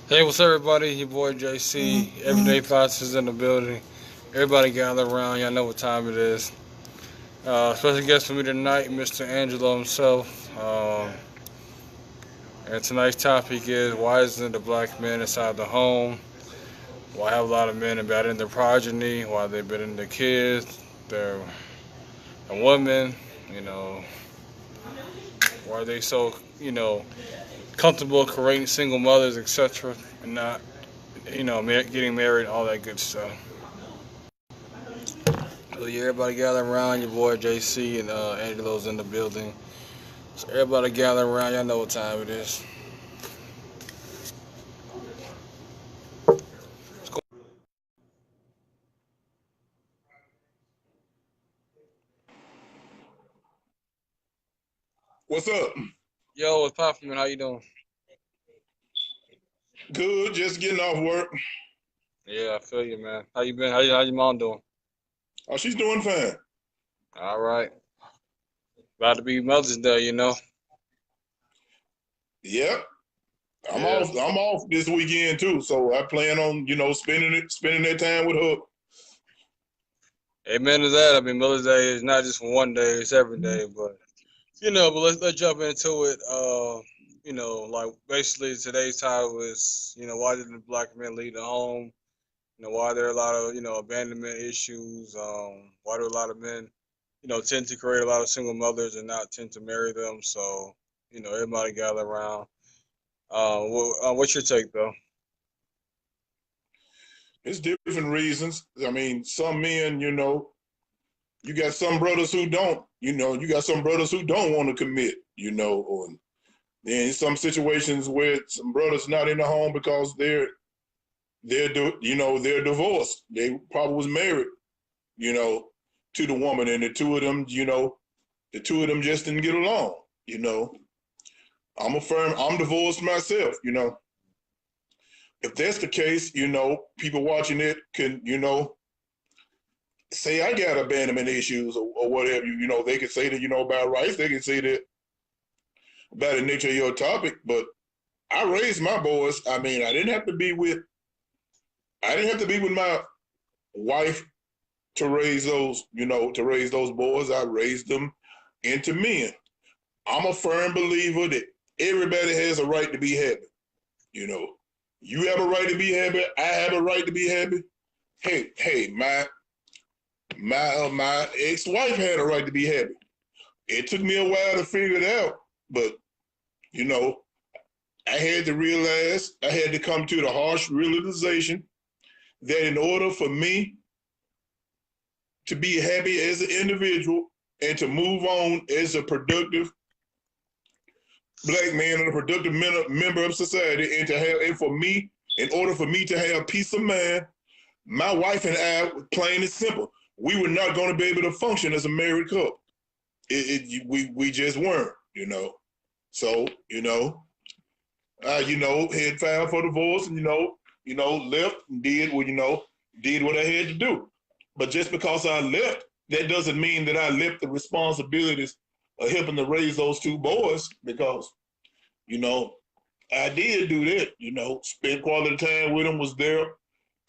Hey, what's up, everybody? Your boy JC. Everyday Fox is in the building. Everybody gather around. Y'all know what time it is. Special guest for me tonight, Mr. Angelo himself. And tonight's topic is why isn't the black men inside the home? Why have a lot of men abandoned their progeny? Why they've been in their kids, their women? You know, why are they so comfortable creating single mothers, etc., and not getting married, all that good stuff. So yeah, everybody gather around. Your boy JC and Angelo's in the building. So everybody gather around. Y'all know what time it is. What's up? Yo, what's poppin', man? How you doing? Good, just getting off work. Yeah, I feel you, man. How you been? How your mom doing? Oh, she's doing fine. All right. About to be Mother's Day. Yep. I'm Yeah. off. I'm off this weekend too, so I plan on spending that time with her. Amen to that. I mean, Mother's Day is not just one day; it's every day. But let's jump into it. Like basically today's title is why did the black men leave the home? Why there are a lot of abandonment issues. Why do a lot of men tend to create a lot of single mothers and not tend to marry them? So everybody gather around. What's your take though? It's different reasons. I mean, some men, you got some brothers who don't. You got some brothers who don't want to commit. Or in some situations where some brothers not in the home because they're divorced. They probably was married, you know, to the woman, and the two of them just didn't get along. You know, I'm divorced myself. If that's the case, people watching it can, say I got abandonment issues or whatever. They can say that, about rights. They can say that about the nature of your topic. But I raised my boys. I mean, I didn't have to be with my wife to raise those boys. I raised them into men. I'm a firm believer that everybody has a right to be happy. You know, you have a right to be happy. I have a right to be happy. Hey, my ex-wife had a right to be happy. It took me a while to figure it out, but you know, I had to realize, I had to come to the harsh realization that in order for me to be happy as an individual and to move on as a productive black man and a productive member of society, and for me, in order for me to have peace of mind, my wife and I, plain and simple, we were not going to be able to function as a married couple. We just weren't. So had filed for divorce, and left and did what I had to do. But just because I left, that doesn't mean that I left the responsibilities of helping to raise those two boys, because you know I did do that. Spent quality time with them, was there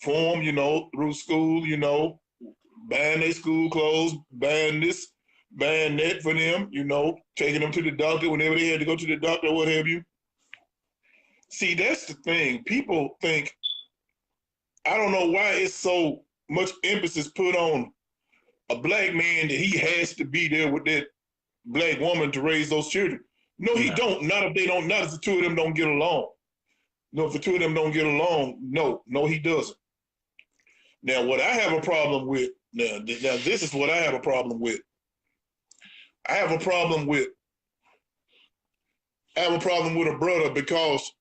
for them, through school, buying their school clothes, buying this, buying that for them, taking them to the doctor whenever they had to go to the doctor, what have you. See, that's the thing. People think, I don't know why it's so much emphasis put on a black man that he has to be there with that black woman to raise those children. No, he don't. Not if the two of them don't get along. No, if the two of them don't get along, no, he doesn't. Now, what I have a problem with, now this is what I have a problem with. I have a problem with, I have a problem with a brother because,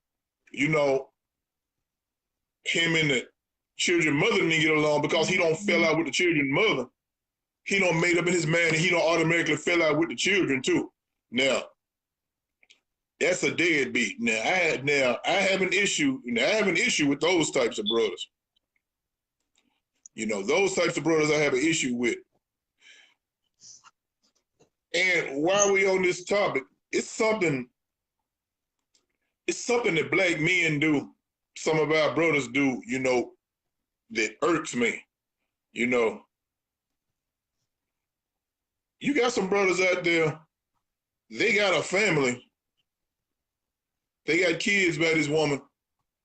you know, him and the children mother didn't get along because he don't fell out with the children mother. He don't made up in his mind and he don't automatically fell out with the children too. Now, that's a deadbeat. I have an issue. I have an issue with those types of brothers. Those types of brothers I have an issue with. And while we on this topic, it's something that black men do. some of our brothers do, you know, that irks me. You know, you got some brothers out there, they got a family, they got kids by this woman,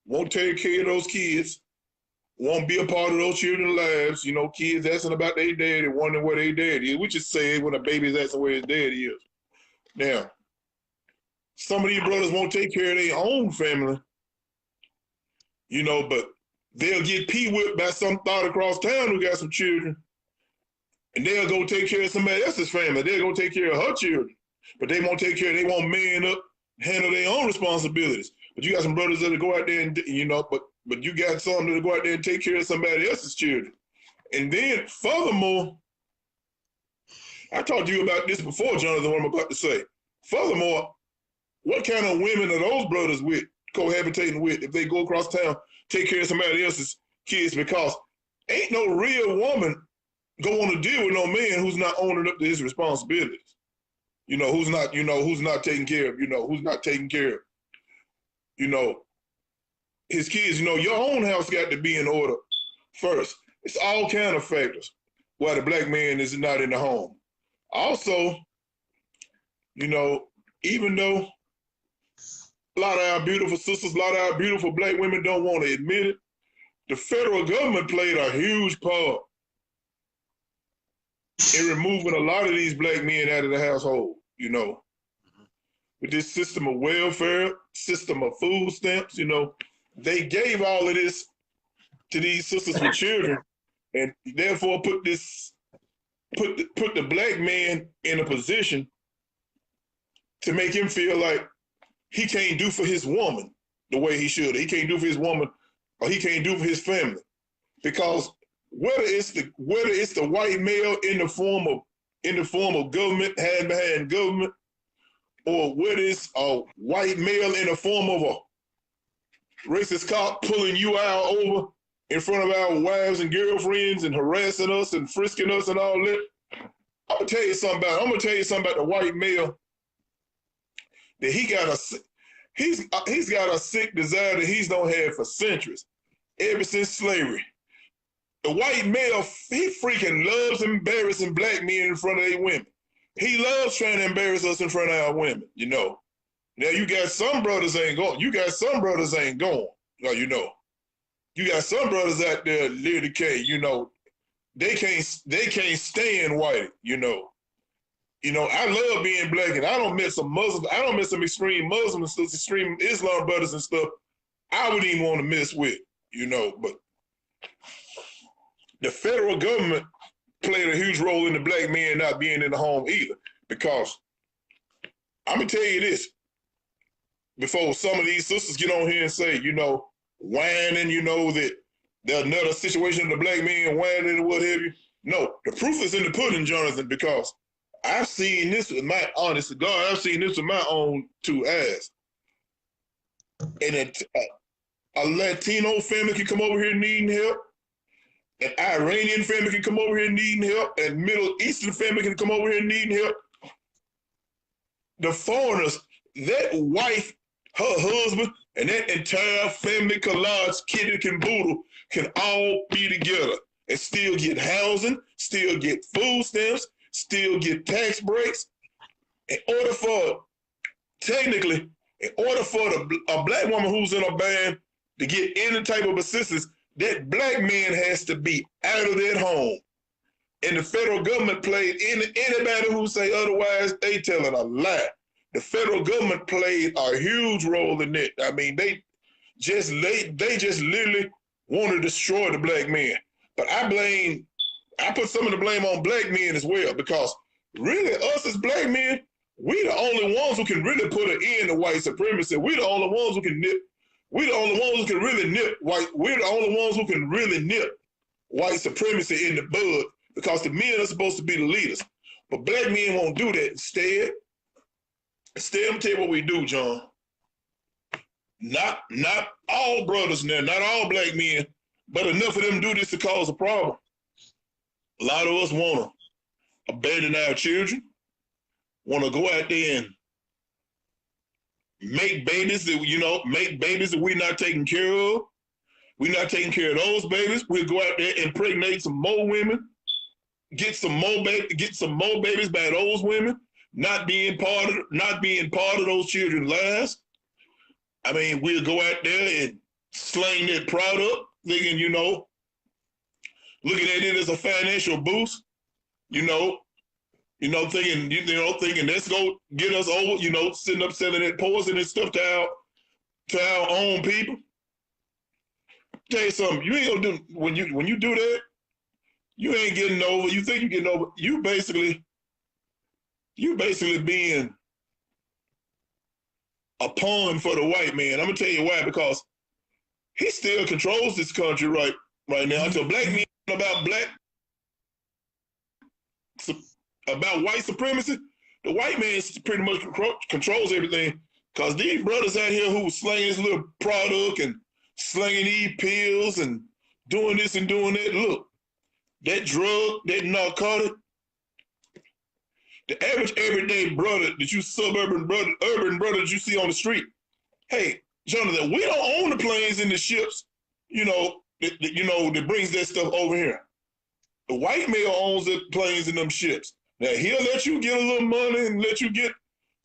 won't take care of those kids, won't be a part of those children's lives. You know, kids asking about their daddy, wondering where their dad is. We just say when a baby's asking where his daddy is. Now, some of these brothers won't take care of their own family, you know, but they'll get pee-whipped by some thought across town who got some children, and they'll go take care of somebody else's family. They'll go take care of her children, but they won't take care, they won't man up, handle their own responsibilities. But you got some brothers that'll go out there and, you know, but you got some that'll go out there and take care of somebody else's children. And then, furthermore, I talked to you about this before, Jonathan, what I'm about to say. Furthermore, what kind of women are those brothers with, cohabitating with, if they go across town, take care of somebody else's kids? Because ain't no real woman going to deal with no man who's not owning up to his responsibilities. You know, who's not taking care of, you know, his kids. You know, your own house got to be in order first. It's all kind of factors why the black man is not in the home. Also, you know, even though a lot of our beautiful sisters, a lot of our beautiful black women don't want to admit it, the federal government played a huge part in removing a lot of these black men out of the household, you know. With this system of welfare, system of food stamps, you know, they gave all of this to these sisters with children, and therefore put the black man in a position to make him feel like he can't do for his woman the way he should. He can't do for his woman, or he can't do for his family, because whether it's the white male in the form of government, hand behind government, or whether it's a white male in the form of a racist cop pulling you out over in front of our wives and girlfriends and harassing us and frisking us and all that. I'm gonna tell you something about the white male. That he's got a sick desire that he's don't have for centuries, ever since slavery. The white male, he freaking loves embarrassing black men in front of their women. He loves trying to embarrass us in front of our women, you know. Now you got some brothers ain't going. You got some brothers ain't going. You know. You got some brothers out there, Lil K, you know, they can't stand white, you know. You know, I love being black, and I don't miss some Muslims. I don't miss some extreme Muslims, extreme Islam brothers and stuff I wouldn't even want to mess with, you know. But the federal government played a huge role in the black man not being in the home either. Because I'm going to tell you this, before some of these sisters get on here and say, you know, whining, you know, that there's another situation of the black man whining and what have you. No, the proof is in the pudding, Jonathan, because I've seen this with my honest to God, I've seen this with my own two eyes. And a Latino family can come over here needing help. An Iranian family can come over here needing help. And Middle Eastern family can come over here needing help. The foreigners, that wife, her husband, and that entire family collage, kid and caboodle, can all be together and still get housing, still get food stamps, still get tax breaks. Technically, in order for a black woman who's in a band to get any type of assistance, that black man has to be out of that home. And the federal government played, anybody who say otherwise, they telling a lie. The federal government played a huge role in that. I mean, they just literally want to destroy the black man. But I put some of the blame on black men as well, because really us as black men, we the only ones who can really put an end to white supremacy. We the only ones who can really nip white supremacy in the bud, because the men are supposed to be the leaders. But black men won't do that. Instead, I'm tell you what we do, John. Not all brothers now, not all black men, but enough of them do this to cause a problem. A lot of us want to abandon our children, want to go out there and make babies that, make babies that we're not taking care of. We're not taking care of those babies. We'll go out there and impregnate some more women, get some more babies by those women, not being part of those children's lives. I mean, we'll go out there and slang that product, thinking, looking at it as a financial boost, thinking let's go get us over, sitting up selling that poison and stuff to our own people. Tell you something, you ain't gonna do when you do that, you ain't getting over. You think you're getting over. You basically being a pawn for the white man. I'm gonna tell you why, because he still controls this country right now. Until black men about white supremacy, the white man pretty much controls everything. Because these brothers out here who slanging this little product and slinging these pills and doing this and doing that, look, that drug, that narcotic, the average everyday brother that you urban brother that you see on the street, hey, Jonathan, we don't own the planes and the ships, that brings that stuff over here. The white male owns the planes and them ships. Now, he'll let you get a little money and let you get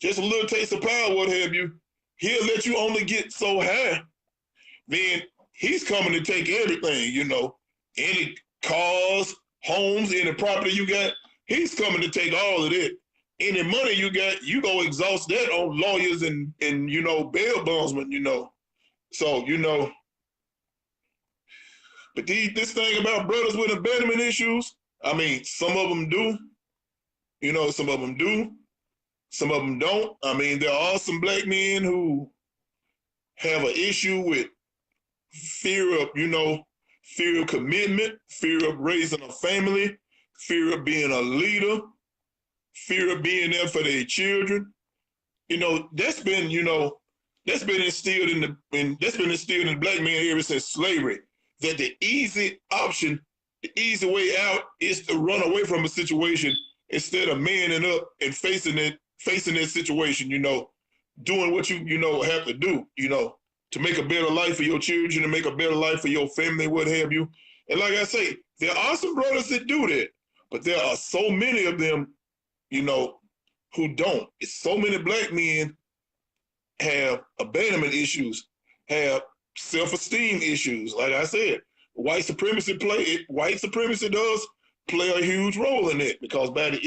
just a little taste of power, what have you. He'll let you only get so high. Then he's coming to take everything, any cars, homes, any property you got. He's coming to take all of it. Any money you got, you go exhaust that on lawyers and bail bondsmen, So, but this thing about brothers with abandonment issues, I mean, some of them do. Some of them do. Some of them don't. I mean, there are some black men who have an issue with fear of commitment, fear of raising a family, fear of being a leader, fear of being there for their children. That's been instilled in the black man ever since slavery. That the easy option, the easy way out is to run away from a situation instead of manning up and facing that situation, doing what you have to do, to make a better life for your children, to make a better life for your family, what have you. And like I say, there are some brothers that do that, but there are so many of them, who don't. It's so many black men have abandonment issues, have self-esteem issues. Like I said, white supremacy does play a huge role in it, because by the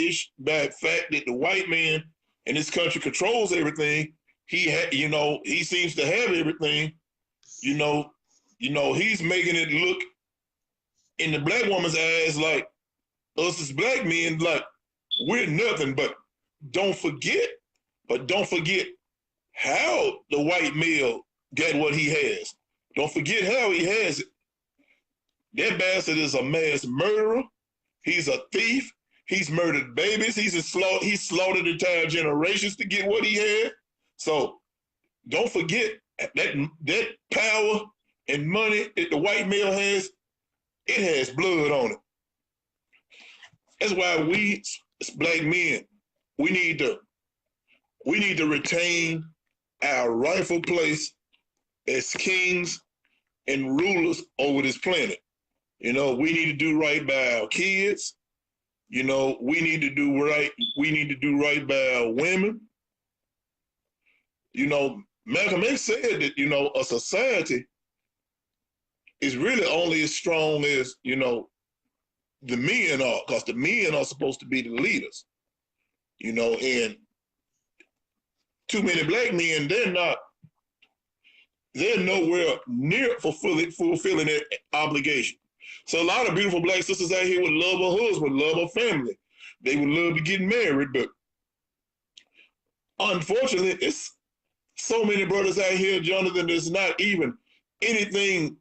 fact that the white man in this country controls everything, he seems to have everything. He's making it look in the black woman's eyes like us as black men, like we're nothing. But don't forget how the white male got what he has. Don't forget how he has it. That bastard is a mass murderer. He's a thief. He's murdered babies. He's slaughtered entire generations to get what he had. So don't forget that power and money that the white male has, it has blood on it. That's why we as black men, we need to retain our rightful place as kings and rulers over this planet. We need to do right by our kids. We need to do right by our women. Malcolm X said that, a society is really only as strong as, the men are, because the men are supposed to be the leaders. And too many black men, they're nowhere near fulfilling that obligation. So a lot of beautiful black sisters out here would love a husband, love a family. They would love to get married, but unfortunately, it's so many brothers out here, Jonathan, that's not even anything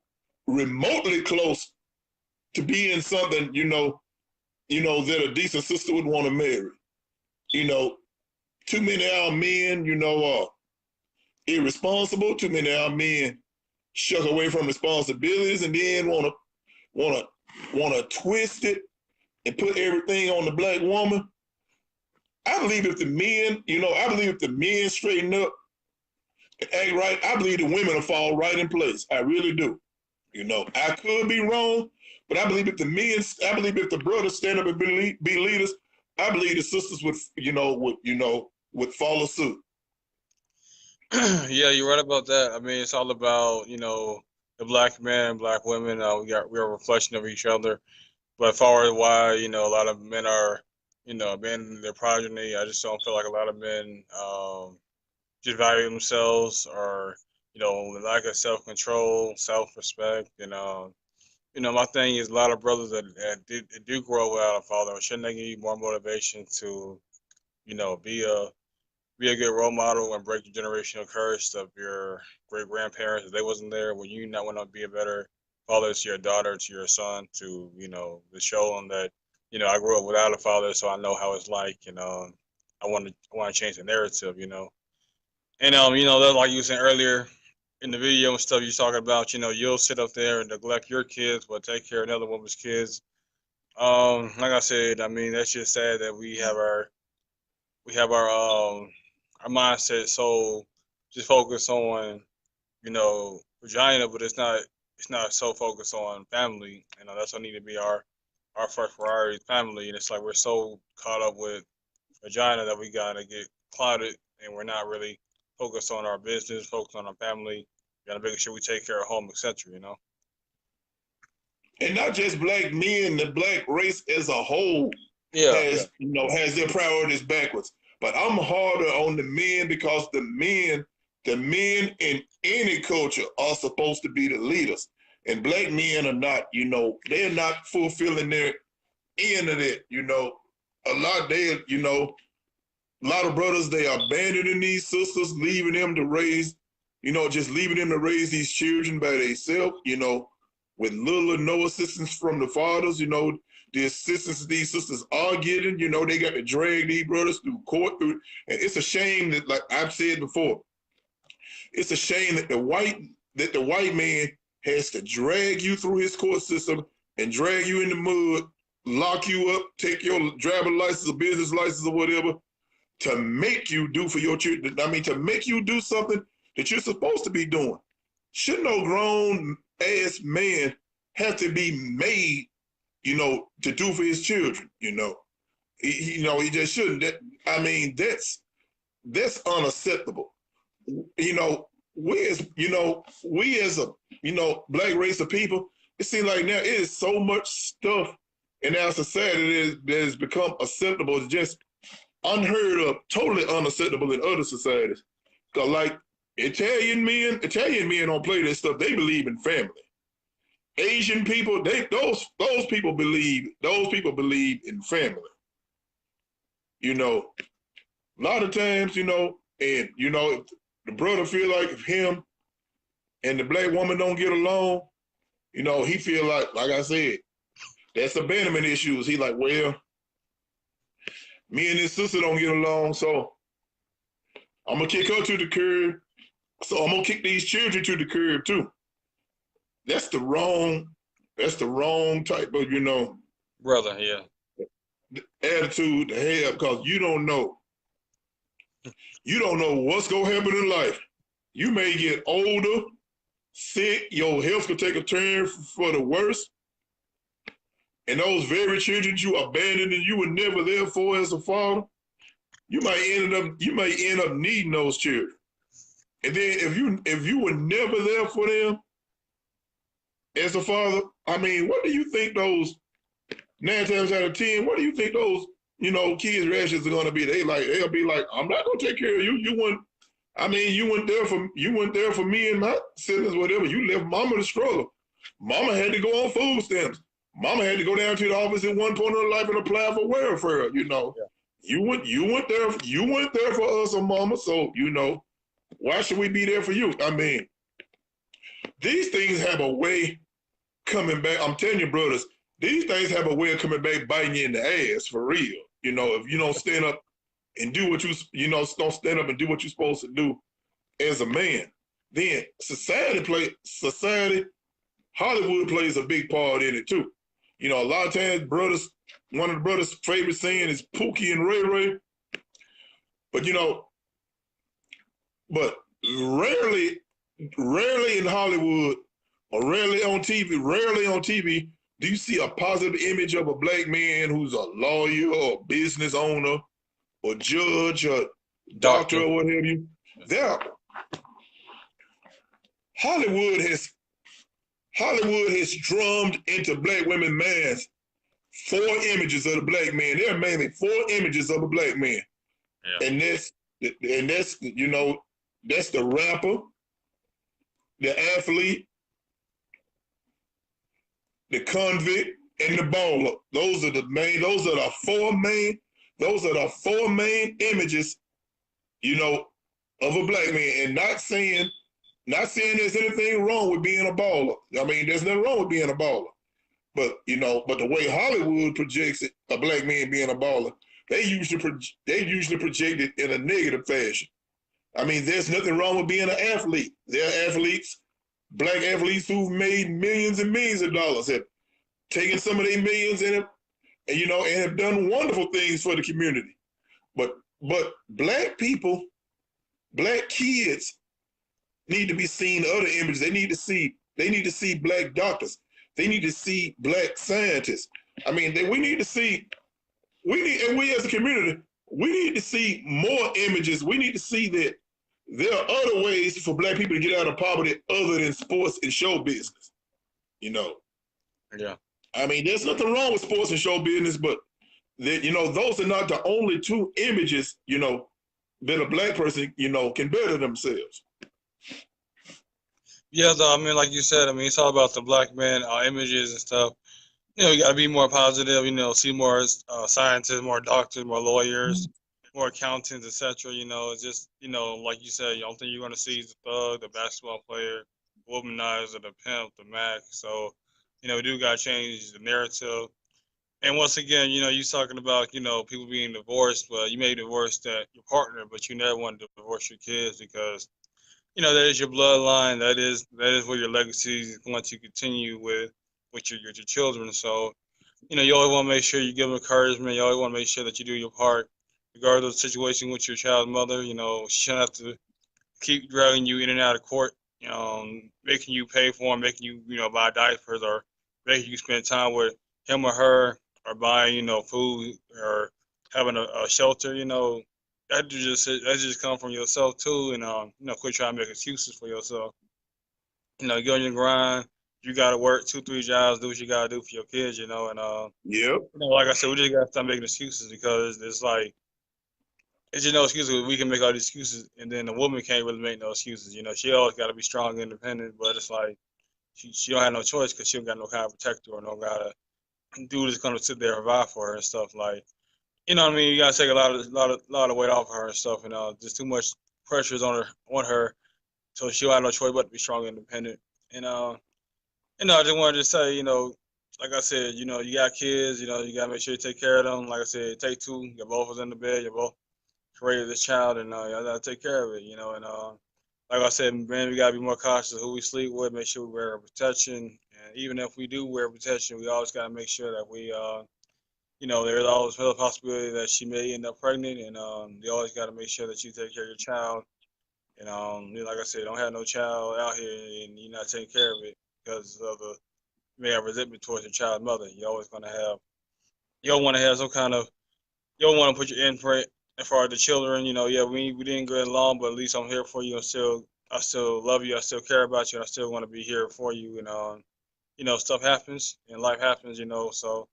remotely close to being something, that a decent sister would want to marry. Too many of our men, are irresponsible. Too many of our men shuck away from responsibilities and then want to twist it and put everything on the black woman. I believe if the men straighten up, and act right, I believe the women will fall right in place. I really do. You know, I could be wrong, but I believe if the men, I believe if the brothers stand up and be leaders, I believe the sisters would follow suit. Yeah, you're right about that. I mean, it's all about, the black men, black women. We're a reflection of each other. But as far as why, a lot of men are, abandoning their progeny, I just don't feel like a lot of men just value themselves, or, lack of self control, self respect. My thing is a lot of brothers that do grow without a father. Shouldn't they give you more motivation to, be a good role model and break the generational curse of your great grandparents if they wasn't there? Would you not want to be a better father to your daughter, to your son, to show them that, I grew up without a father, so I know how it's like, I want to change the narrative. And that, like you were saying earlier in the video and stuff you're talking about, you'll sit up there and neglect your kids but take care of another woman's kids. Like I said, I mean, that's just sad that we have our mindset so just focused on, vagina, but it's not so focused on family. That's what need to be our first priority, family. And it's like we're so caught up with vagina that we gotta get clouded, and we're not really focused on our business, focused on our family. Gotta make sure we take care of home, etc. And not just black men, the black race as a whole Yeah, yeah. has their priorities backwards. But I'm harder on the men because the men in any culture are supposed to be the leaders. And black men are not, they're not fulfilling their end of it, a lot of brothers, they are abandoning these sisters, leaving them to raise, just leaving them to raise these children by themselves, with little or no assistance from the fathers, the assistance these sisters are getting, they got to drag these brothers through court. And it's a shame that, like I've said before, it's a shame that the white man has to drag you through his court system and drag you in the mud, lock you up, take your driver license or business license or whatever, to make you do for your children. I mean, to make you do something that you're supposed to be doing. Should no grown ass man have to be made, to do for his children? He just shouldn't. That's unacceptable. We as a black race of people, it seems like now it is so much stuff in our society that has become acceptable. It's just unheard of, totally unacceptable in other societies. Cause like Italian men don't play this stuff. They believe in family. Asian people, those people believe in family. A lot of times, and the brother feel like if him and the black woman don't get along, he feel like I said, that's abandonment issues. He like, well, me and his sister don't get along, so I'm gonna kick her to the curb. So I'm gonna kick these children to the curb too. That's the wrong type of, Brother, yeah. attitude to have, because you don't know what's gonna happen in life. You may get older, sick, your health could take a turn for the worse. And those very children you abandoned and you were never there for as a father, you might end up needing those children. And then if you were never there for them as a father, I mean, what do you think those 9 times out of 10, what do you think those, kids' reactions are gonna be? They'll be like, I'm not gonna take care of you. You weren't there for me and my siblings, whatever. You left mama to struggle. Mama had to go on food stamps. Mama had to go down to the office at one point in her life and apply for welfare. Yeah. You went there for us, mama. So why should we be there for you? I mean, these things have a way coming back. I'm telling you, brothers, these things have a way of coming back biting you in the ass for real. If you don't stand up and do what don't stand up and do what you're supposed to do as a man, then Hollywood plays a big part in it too. A lot of times one of the brothers' favorite saying is Pookie and Ray Ray. But rarely in Hollywood or rarely on TV do you see a positive image of a black man who's a lawyer or business owner or judge or doctor or what have you. There, Hollywood has drummed into black women minds 4 images of the black man. There are mainly 4 images of a black man. Yeah. And that's that's the rapper, the athlete, the convict, and the baller. Those are the 4 main images, of a black man. And not saying there's anything wrong with being a baller. I mean, there's nothing wrong with being a baller. But but the way Hollywood projects it, a black man being a baller, they usually project it in a negative fashion. I mean, there's nothing wrong with being an athlete. There are athletes, black athletes who've made millions and millions of dollars, have taken some of their millions and have done wonderful things for the community. But black people, black kids need to be seen other images. They need to see black doctors. They need to see black scientists. I mean, we as a community, we need to see more images. We need to see that there are other ways for black people to get out of poverty other than sports and show business. Yeah. I mean, there's nothing wrong with sports and show business, but those are not the only 2 images, that a black person, can better themselves. Yeah, though, I mean, like you said, I mean, it's all about the black man images and stuff. You got to be more positive, see more scientists, more doctors, more lawyers, more accountants, etc. It's just, like you said, the only thing you're going to see is the thug, the basketball player, the womanizer, the pimp, the Mac. So, we do got to change the narrative. And once again, you're talking about, people being divorced, but you may divorce your partner, but you never want to divorce your kids because, that is your bloodline. That is where your legacy is going to continue with your children. So, you always want to make sure you give them encouragement. You always want to make sure that you do your part, regardless of the situation with your child's mother. She shouldn't have to keep dragging you in and out of court, making you pay for them, making you, buy diapers or making you spend time with him or her or buying, food or having a shelter, that just come from yourself too, and quit trying to make excuses for yourself. Get on your grind. You gotta work 2, 3 jobs, do what you gotta do for your kids, and yep. Like I said, we just gotta stop making excuses because it's like it's just no excuses. We can make all these excuses, and then the woman can't really make no excuses. She always gotta be strong and independent, but it's like she don't have no choice because she don't got no kind of protector or no guy to dude that's gonna sit there and provide for her and stuff like. You know what I mean? You gotta take a lot of weight off of her and stuff, and just too much pressure is on her, so she'll have no choice but to be strong and independent. And I just wanted to say, like I said, you got kids, you gotta make sure you take care of them. Like I said, take 2, you're both us in the bed, you're both created this child, and y'all gotta take care of it, and like I said, man, we gotta be more cautious of who we sleep with, make sure we wear protection, and even if we do wear protection, we always gotta make sure that we there's always a possibility that she may end up pregnant, and you always got to make sure that you take care of your child. And like I said, don't have no child out here and you're not taking care of it because of you may have resentment towards your child's mother. You're always going to have, you don't want to have some kind of, you don't want to put your imprint as far as the children. We didn't get along, but at least I'm here for you. I still love you. I still care about you. I still want to be here for you. And stuff happens and life happens. So.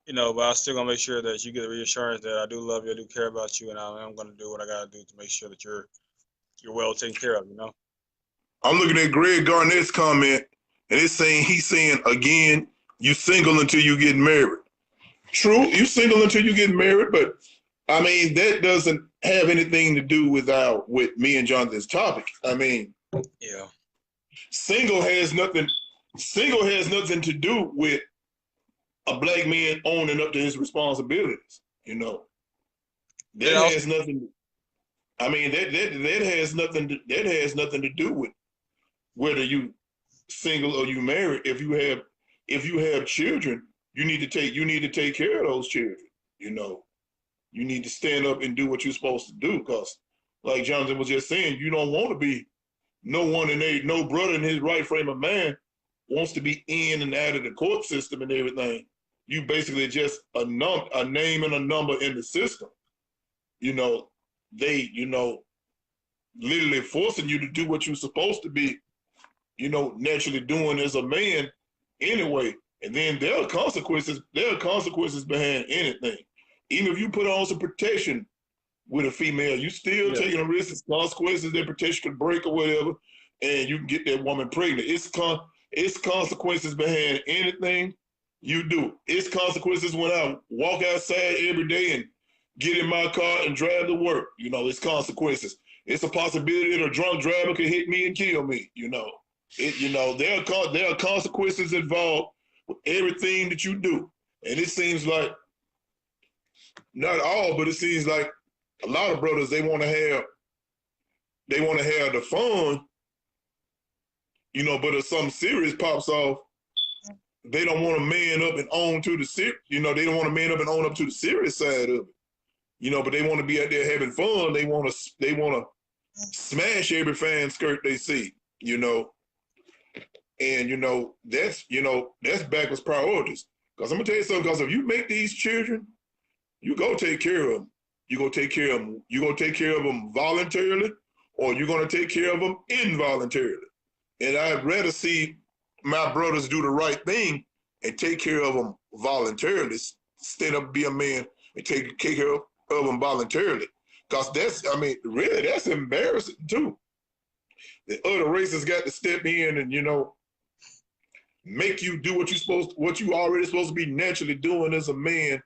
But I'm still gonna make sure that you get the reassurance that I do love you, I do care about you, and I'm gonna do what I gotta do to make sure that you're well taken care of. I'm looking at Greg Garnett's comment, and he's saying again, you single until you get married. True, you single until you get married, but I mean that doesn't have anything to do with me and Jonathan's topic. I mean, yeah, single has nothing to do with a black man owning up to his responsibilities, that has nothing. I mean, that has nothing to do with whether you single or you married. If you have children, you need to take care of those children. You need to stand up and do what you're supposed to do because like Jonathan was just saying, you don't want to be no brother in his right frame of mind wants to be in and out of the court system and everything. You basically just a name and a number in the system. You know, they, literally forcing you to do what you're supposed to be, naturally doing as a man anyway. And then there are consequences. There are consequences behind anything. Even if you put on some protection with a female, you still taking a risk. It's consequences. That protection could break or whatever, and you can get that woman pregnant. It's consequences behind anything you do. It's consequences when I walk outside every day and get in my car and drive to work. It's consequences. It's a possibility that a drunk driver could hit me and kill me. There are consequences involved with everything that you do. And it seems like, not all, but it seems like a lot of brothers, they want to have the fun, but if something serious pops off, they don't want to man up and own to the they don't want to man up and own up to the serious side of it. But they want to be out there having fun. They want to smash every fan skirt they see, and that's backwards priorities. Because I'm gonna tell you something. Because if you make these children, you go take care of them. You go take care of them. You gonna take care of them voluntarily, or you're gonna take care of them involuntarily. And I'd rather see my brothers do the right thing and take care of them voluntarily, stand up, be a man, and take care of them voluntarily. Because really, that's embarrassing too. The other races got to step in and, make you do what you already supposed to be naturally doing as a man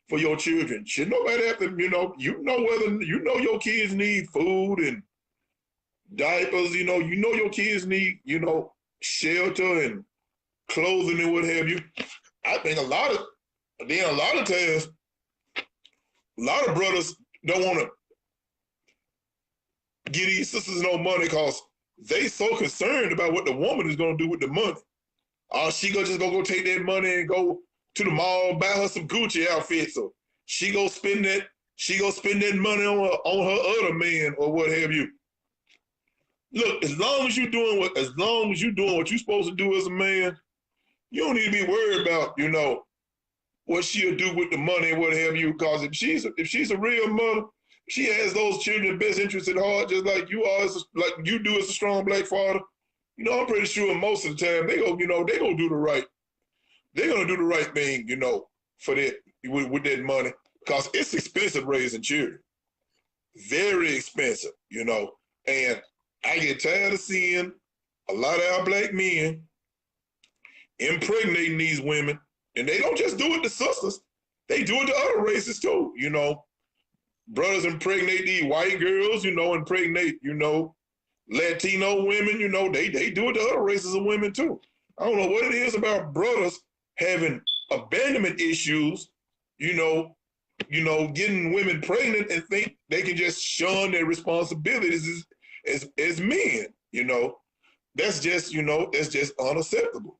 for your children. Should nobody have to, whether your kids need food and diapers, your kids need, shelter and clothing and what have you. I think a lot of times, a lot of brothers don't want to give these sisters no money because they so concerned about what the woman is going to do with the money. She just gonna go take that money and go to the mall, buy her some Gucci outfits, or she go spend that money on her other man or what have you. Look, as long as you're doing what you're supposed to do as a man, you don't need to be worried about, what she'll do with the money and what have you. Because if she's a real mother, she has those children's best interests at heart, just like you are, like you do as a strong black father. I'm pretty sure most of the time they go do the right. They're gonna do the right thing, for that with that money, because it's expensive raising children, very expensive, And I get tired of seeing a lot of our black men impregnating these women, and they don't just do it to sisters; they do it to other races too. Brothers impregnate these white girls, impregnate, Latino women, they do it to other races of women too. I don't know what it is about brothers having abandonment issues, getting women pregnant and think they can just shun their responsibilities as men, That's just, that's just unacceptable.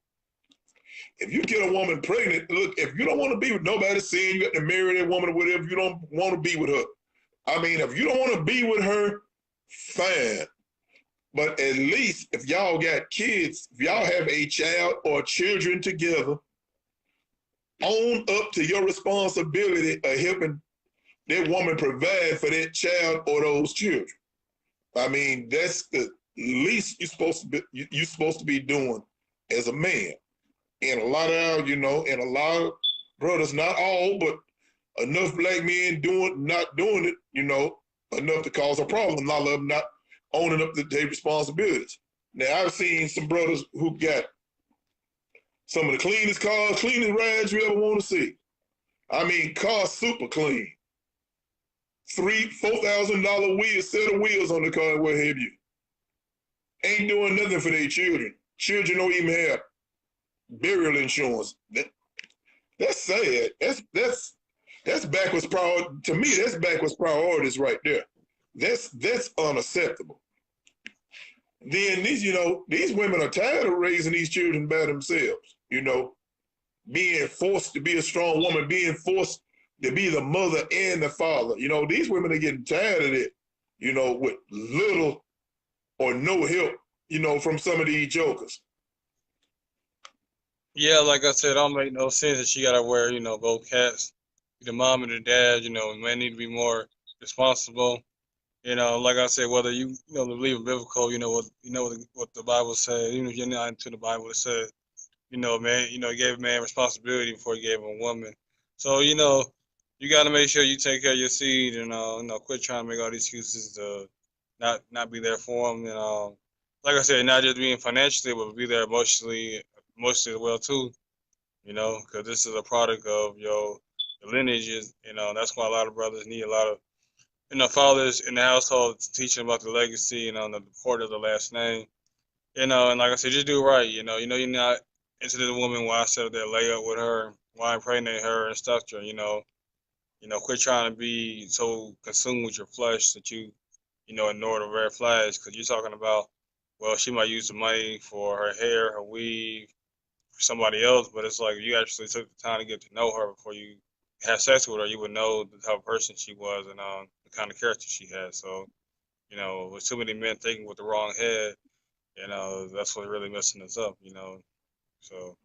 If you get a woman pregnant, look, if you don't want to be with nobody saying you got to marry that woman or whatever, you don't want to be with her. If you don't want to be with her, fine. But at least if y'all got kids, if y'all have a child or children together, own up to your responsibility of helping that woman provide for that child or those children. That's the least you're supposed to be doing as a man. And a lot of and a lot of brothers, not all, but enough black men not doing it, enough to cause a problem. A lot of them not owning up to their responsibilities. Now, I've seen some brothers who got some of the cleanest cars, cleanest rides you ever want to see. Cars super clean. $3,000-$4,000 wheels, set of wheels on the car, what have you. Ain't doing nothing for their children. Children don't even have burial insurance. That's sad. That's backwards priority. To me, that's backwards priorities right there. That's unacceptable. Then these women are tired of raising these children by themselves, being forced to be a strong woman, being forced to be the mother and the father. These women are getting tired of it. with little or no help, from some of these jokers. Yeah, like I said, it don't make no sense that she gotta wear, both hats. The mom and the dad, man need to be more responsible. Like I said, whether you believe in biblical, what the Bible says, even if you're not into the Bible, it says, man, he gave man responsibility before he gave him a woman. So, you got to make sure you take care of your seed and, quit trying to make all these excuses to not be there for them. And, like I said, not just being financially, but be there emotionally as well, too, because this is a product of your lineages. That's why a lot of brothers need a lot of, fathers in the household teaching about the legacy, and the port of the last name. And like I said, just do right. You're not into the woman. Why sit there, lay up with her? Why impregnate her and stuff to her? Quit trying to be so consumed with your flesh that you ignore the red flags. Because you're talking about, well, she might use the money for her hair, her weave, for somebody else. But it's like if you actually took the time to get to know her before you have sex with her, you would know the type of person she was and the kind of character she had. So, with too many men thinking with the wrong head, that's what's really messing us up. So,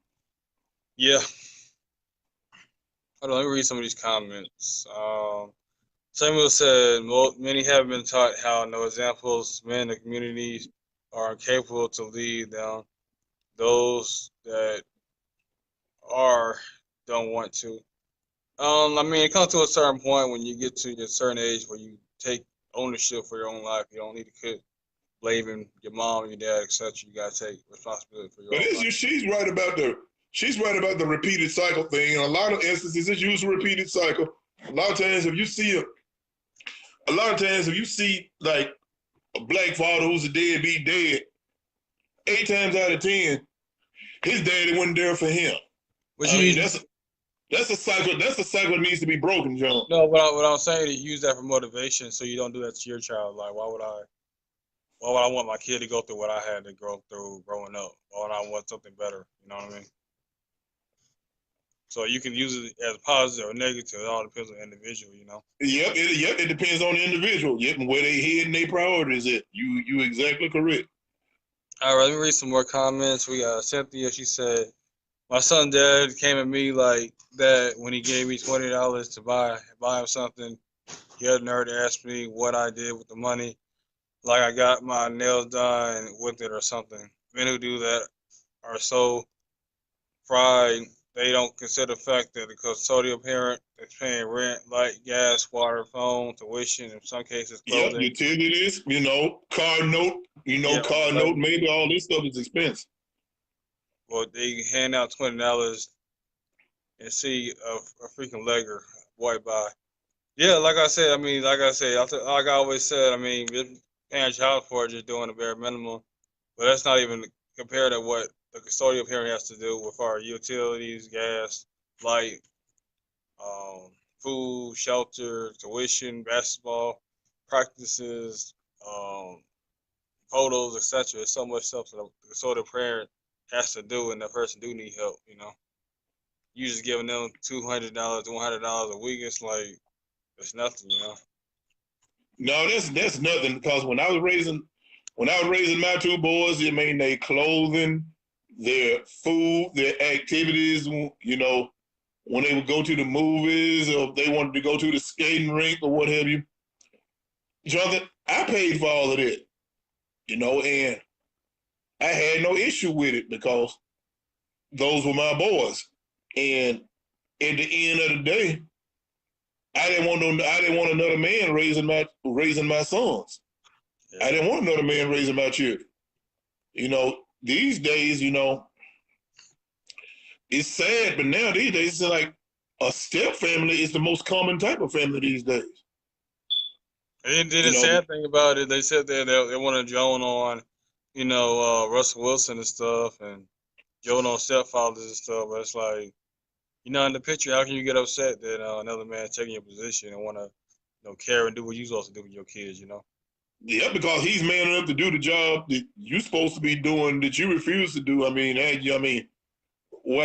yeah. Hold on, let me read some of these comments. Samuel said, many have been taught how no examples, men in the communities are incapable to lead them. Those that are don't want to. It comes to a certain point when you get to a certain age where you take ownership for your own life. You don't need to quit blaming your mom, your dad, etc. You gotta take responsibility for your But own life. she's right about the repeated cycle thing. In a lot of instances, it's usually a repeated cycle. A lot of times, if you see like a black father who's a deadbeat dad, 8 times out of 10, his daddy wasn't there for him. But that's a cycle. That's a cycle that needs to be broken, John. No, what I'm saying is use that for motivation, so you don't do that to your child. Like, why would I want my kid to go through what I had to go through growing up? Why would I want something better? You know what I mean? So you can use it as positive or negative. It all depends on the individual. Yep, it depends on the individual. Yep, and where they head and their priorities at. You exactly correct. All right, let me read some more comments. We got Cynthia. She said, my son dad came at me like that when he gave me $20 to buy him something. He had the nerve to ask me what I did with the money, like I got my nails done with it or something. Men who do that are so fried they don't consider the fact that the custodial parent is paying rent, light, gas, water, phone, tuition, in some cases Yep, clothing. utilities, car note, Yeah, car note, maybe all this stuff is expensive. Well, they hand out $20 and see a freaking legger white by. Yeah, like I said, like I always said, just paying child support, just doing the bare minimum, but that's not even compared to what the custodial parent has to do with our utilities, gas, light, food, shelter, tuition, basketball practices, photos, etc. There's so much stuff that the custodial parent has to do, and the person do need help. You just giving them $200, $100 a week. It's like it's nothing. No, that's nothing because when I was raising my two boys, their clothing, their food, their activities, when they would go to the movies or if they wanted to go to the skating rink or what have you. Jonathan, I paid for all of that, and I had no issue with it because those were my boys. And at the end of the day, I didn't want another man raising my sons. Yeah. I didn't want another man raising my children. These days, it's sad, but now these days it's like a step family is the most common type of family these days. And then the sad thing about it, they said that they want to joan on, Russell Wilson and stuff, and joan on stepfathers and stuff. But it's like, in the picture, how can you get upset that another man taking your position and want to, care and do what you're supposed to do with your kids? Yeah, because he's man enough to do the job that you're supposed to be doing that you refuse to do. Why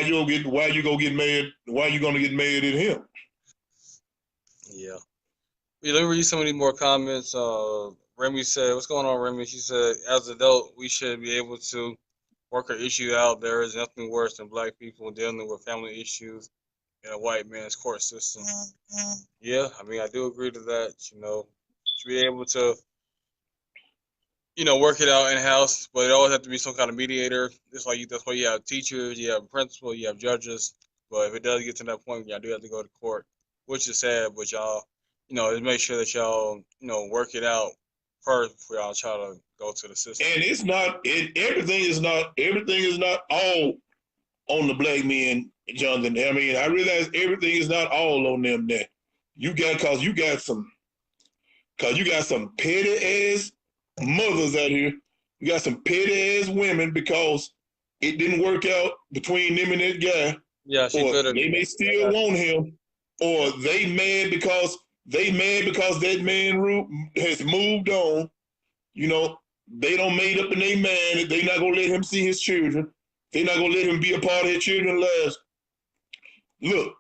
you gonna get mad? Why you gonna get mad at him? Yeah. Yeah, let me read some of these more comments. Remy said, "What's going on, Remy?" She said, "As an adult, we should be able to work our issue out. There is nothing worse than black people dealing with family issues in a white man's court system." Yeah, I mean, I do agree to that. Should be able to, work it out in house, but it always have to be some kind of mediator. That's why you have teachers, you have principal, you have judges. But if it does get to that point, y'all do have to go to court, which is sad. But y'all, just make sure that y'all, work it out first before y'all try to go to the system. And it's not everything is not all on the black men, Jonathan. I mean, I realize everything is not all on them there. You got some petty ass mothers out here. You got some petty ass women because it didn't work out between them and that guy. Yeah, she Or better. they may still want him, or they mad because that man has moved on. You know, they don't made up in their mind that they not gonna let him see his children. They not gonna let him be a part of his children's lives. Look,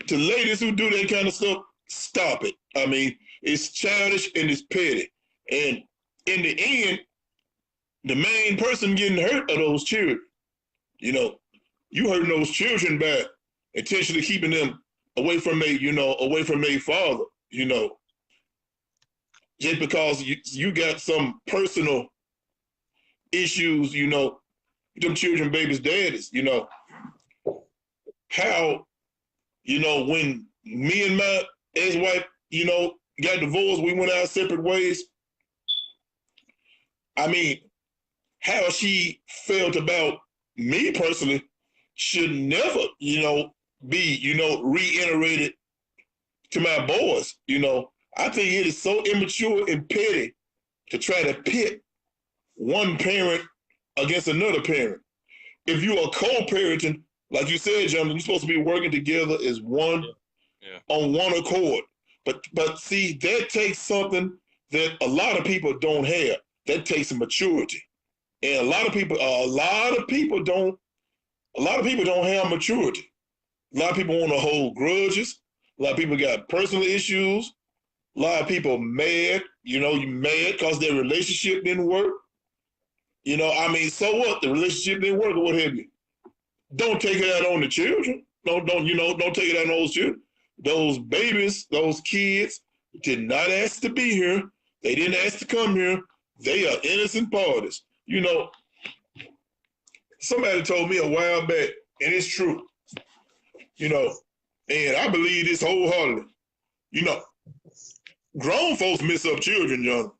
to ladies who do that kind of stuff, stop it. I mean, it's childish and it's petty. And in the end, the main person getting hurt are those children. You know, you hurting those children by intentionally keeping them away from their father, just because you got some personal issues, them children babies daddies, how, when me and my ex-wife, got divorced, we went our separate ways. I mean, how she felt about me personally should never, be, reiterated to my boys. I think it is so immature and petty to try to pit one parent against another parent. If you are co-parenting, like you said, Jonathan, you're supposed to be working together as one, on one accord. But see, that takes something that a lot of people don't have. That takes a maturity. And a lot of people don't have maturity. A lot of people want to hold grudges. A lot of people got personal issues. A lot of people mad, you mad because their relationship didn't work. I mean, so what? The relationship didn't work or what have you. Don't take it out on the children. Don't take it out on those children. Those babies, those kids did not ask to be here. They didn't ask to come here. They are innocent parties. Somebody told me a while back, and it's true, and I believe this wholeheartedly. Grown folks miss up children, John.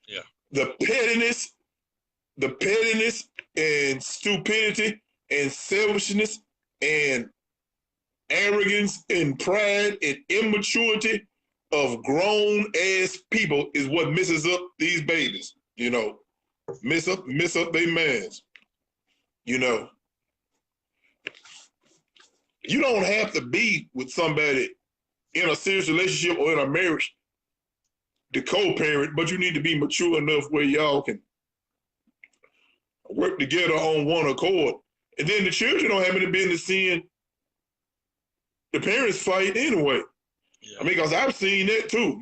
Yeah. The pettiness and stupidity and selfishness and arrogance and pride and immaturity of grown ass people is what messes up these babies, miss up their minds. You don't have to be with somebody in a serious relationship or in a marriage to co-parent, but you need to be mature enough where y'all can work together on one accord. And then the children don't have any business seeing the parents fight anyway. Yeah. I mean, because I've seen that too,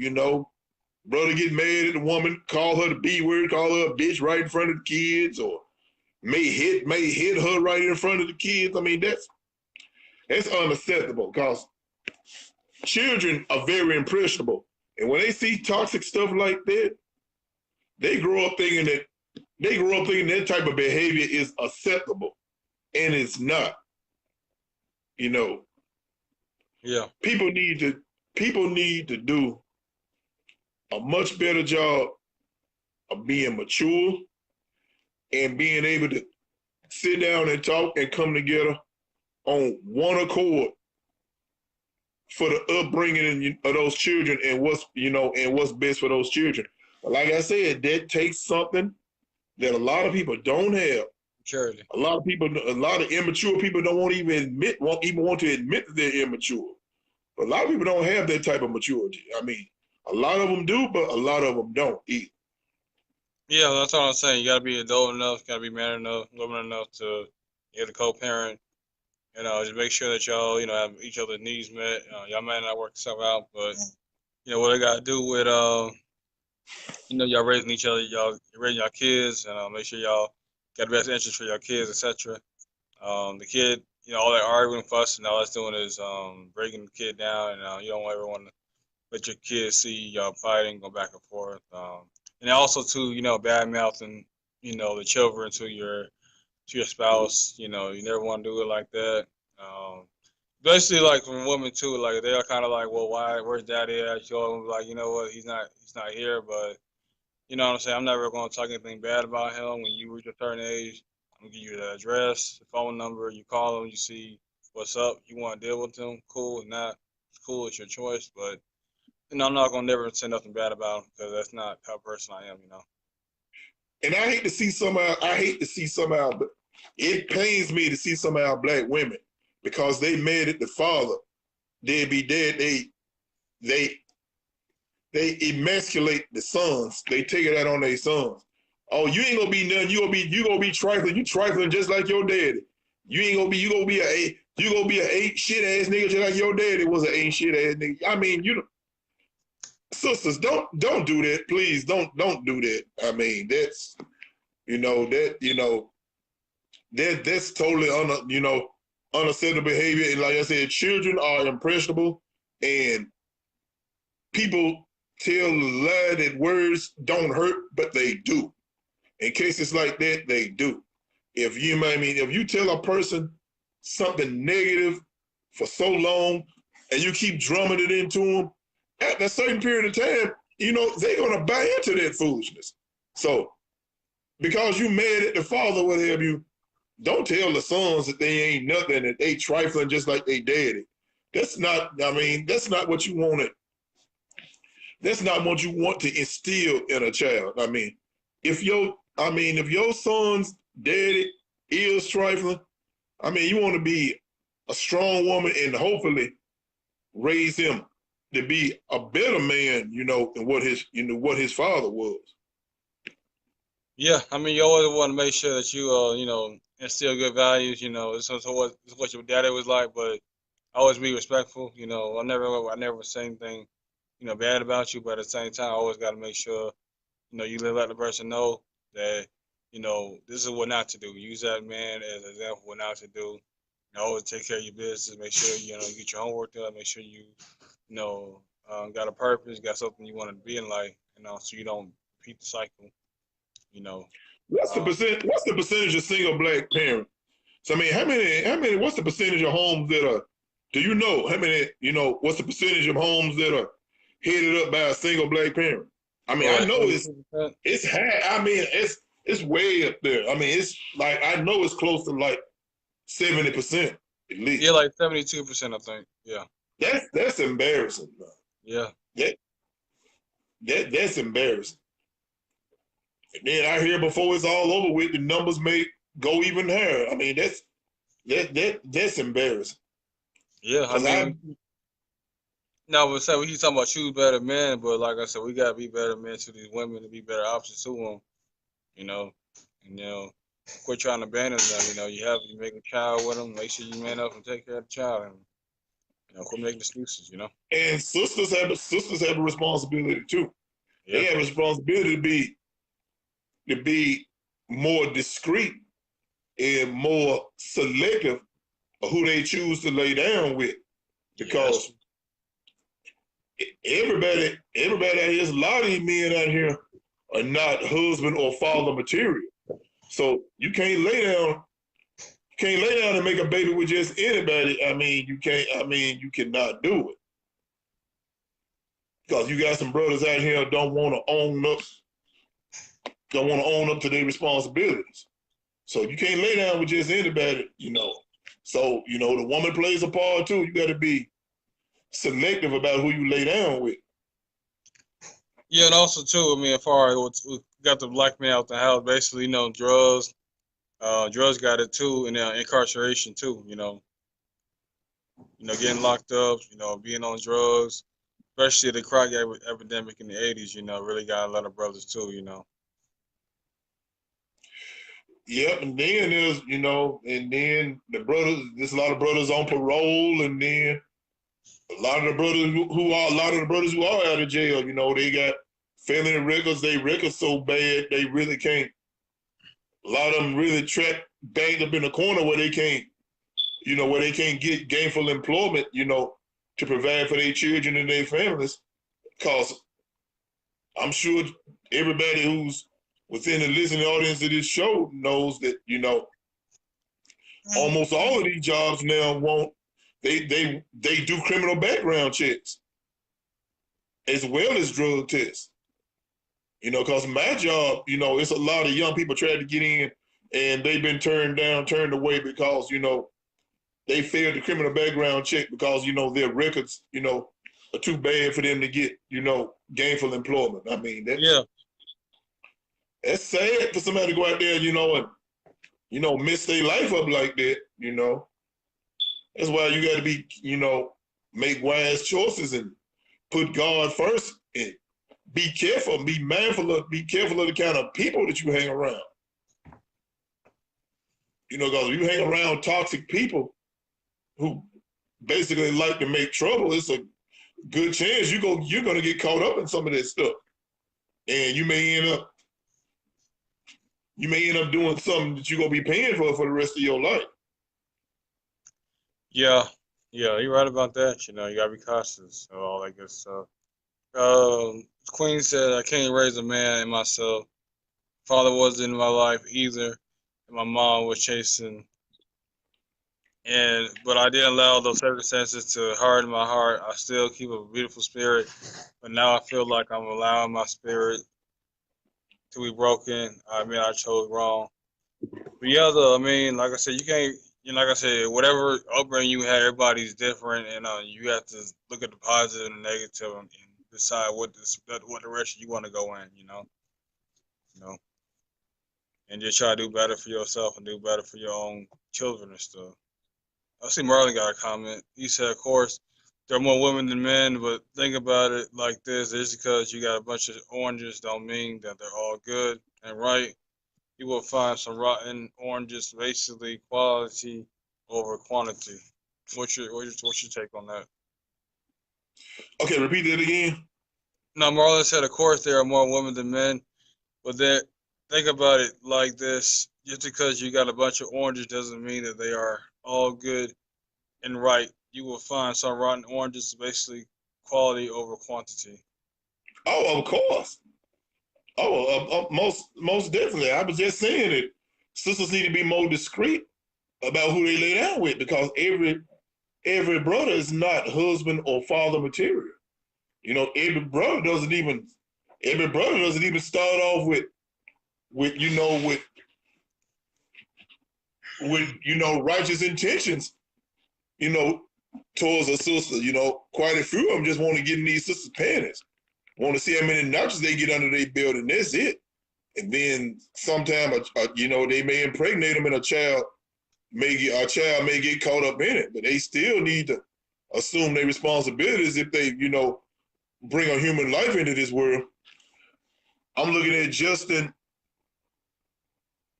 brother get mad at the woman, call her the B word, call her a bitch right in front of the kids, or may hit her right in front of the kids. I mean, that's unacceptable because children are very impressionable. And when they see toxic stuff like that, they grow up thinking that type of behavior is acceptable. And it's not. Yeah. People need to do a much better job of being mature and being able to sit down and talk and come together on one accord for the upbringing of those children and what's best for those children. But like I said, that takes something that a lot of people don't have. Surely. A lot of immature people won't even want to admit that they're immature. But a lot of people don't have that type of maturity. I mean, a lot of them do, but a lot of them don't either. Yeah, that's all I'm saying. You got to be adult enough, got to be man enough, woman enough to get a co-parent. Just make sure that y'all, have each other's needs met. Y'all might not work stuff out, but you know, what they got to do with, you know, y'all raising each other, y'all raising your kids, and make sure y'all got the best interest for your kids, etc. The kid, you know, all that arguing, fussing, all that's doing is breaking the kid down, and you don't ever want to let your kids see y'all fighting, go back and forth. And also too, you know, bad mouthing, you know, the children to your spouse. You know, you never want to do it like that. Um, Basically, like from women too, like they're kind of like, well, why? Where's daddy at? You like, you know what? He's not here. But you know what I'm saying? I'm never gonna talk anything bad about him. When you reach a certain age, I'm gonna give you the address, the phone number. You call him, you see what's up. You want to deal with him? Cool. If not, it's cool. It's your choice. But you know, I'm not gonna never say nothing bad about him because that's not how person I am. You know. And I hate to see somehow, but it pains me to see some of our black women because they mad at the father. They'd be dead. They they emasculate the sons. They take it out on their sons. Oh, you ain't gonna be nothing. You gonna be trifling. You trifling just like your daddy. You gonna be a ain't shit ass nigga just like your daddy was an ain't shit ass nigga. I mean, sisters, don't do that, please. Don't do that. I mean, that's that's totally unacceptable behavior. And like I said, children are impressionable, and people tell the lie that words don't hurt, but they do. In cases like that, they do. If you tell a person something negative for so long and you keep drumming it into them, at a certain period of time, they're gonna buy into that foolishness. So because you mad at the father, what have you, don't tell the sons that they ain't nothing, that they trifling just like they daddy. That's not what you wanted. That's not what you want to instill in a child. If your son's daddy is trifling, you want to be a strong woman and hopefully raise him to be a better man, than what his father was. Yeah, I mean, you always want to make sure that you know, instill good values. You know, this is what your daddy was like, but always be respectful. You know, I never say anything, you know, bad about you, but at the same time, I always got to make sure, you know, you let the person know that, you know, this is what not to do. Use that man as an example of what not to do. You know, always take care of your business. Make sure, you know, you get your homework done. Make sure you know, got a purpose, got something you want to be in life, you know, so you don't repeat the cycle, you know. Uh, What's the percentage of single black parents? So how many? What's the percentage of homes that are? Do you know how many? What's the percentage of homes that are headed up by a single black parent? well, I like know 72%. it's high. It's way up there. It's like I know it's close to like 70% at Yeah, least. like 72%, I think. Yeah. That's embarrassing. Bro. Yeah. That that's embarrassing. And then I hear before it's all over with, the numbers may go even higher. That's embarrassing. Yeah. I Cause mean, I no, but say we keep talking about choose better men, but like I said, we gotta be better men to these women to be better options to them. You know, and quit trying to abandon them. You know, you make a child with them. Make sure you man up and take care of the child, and quit making excuses. You know. and sisters have a responsibility too. They Yeah. have a responsibility to be more discreet and more selective of who they choose to lay down with, Yeah. That's because everybody out here, a lot of these men out here are not husband or father material. So you can't lay down and make a baby with just anybody. You can't. You cannot do it, because you got some brothers out here don't want to own up to their responsibilities. So you can't lay down with just anybody. So the woman plays a part too. You got to be selective about who you lay down with. Yeah, and also too, I mean, as far as we got the black man out the house, basically, drugs, drugs got it too, and incarceration too. Getting locked up, being on drugs, especially the crack epidemic in the '80s. Really got a lot of brothers too. Yep, and then the brothers. There's a lot of brothers on parole, and then a lot of the brothers who are out of jail, you know, they got felony records. They records so bad they really can't. A lot of them really trapped, banged up in the corner where they can't, you know, where they can't get gainful employment, you know, to provide for their children and their families. Because I'm sure everybody who's within the listening audience of this show knows that, you know, almost all of these jobs now won't, they do criminal background checks as well as drug tests. You know, because my job, you know, it's a lot of young people trying to get in and they've been turned away because, you know, they failed the criminal background check because, you know, their records, you know, are too bad for them to get, you know, gainful employment. I mean, that's sad for somebody to go out there, you know, and, you know, mess their life up like that, you know. That's why you got to be, you know, make wise choices and put God first and be careful, be careful of the kind of people that you hang around. You know, because if you hang around toxic people who basically like to make trouble, it's a good chance you're going to get caught up in some of that stuff. And you may end up doing something that you're going to be paying for the rest of your life. Yeah, you're right about that. You know, you gotta be cautious of all that good stuff. Queen said, I can't raise a man in myself. Father wasn't in my life either, and my mom was chasing. But I didn't allow those circumstances to harden my heart. I still keep a beautiful spirit, but now I feel like I'm allowing my spirit to be broken. I mean, I chose wrong. But yeah, though, I mean, like I said, you can't. You know, like I said, whatever upbringing you had, everybody's different, and you have to look at the positive and the negative and decide what direction you want to go in. You know, and just try to do better for yourself and do better for your own children and stuff. I see Marlon got a comment. He said, of course, there are more women than men, but think about it like this: just because you got a bunch of oranges, don't mean that they're all good and right. You will find some rotten oranges, basically quality over quantity. What's your take on that? Okay, repeat that again. Now, Marlon said, of course, there are more women than men, but that think about it like this: just because you got a bunch of oranges doesn't mean that they are all good and right. You will find some rotten oranges, basically quality over quantity. Oh, of course. Oh, most definitely. I was just saying it. Sisters need to be more discreet about who they lay down with because every brother is not husband or father material. You know, every brother doesn't even start off with righteous intentions, you know, towards a sister. You know, quite a few of them just want to get in these sisters' panties. Want to see how many notches they get under their belt, and that's it. And then sometime, you know, they may impregnate them, and a child may get caught up in it. But they still need to assume their responsibilities if they, you know, bring a human life into this world. I'm looking at Justin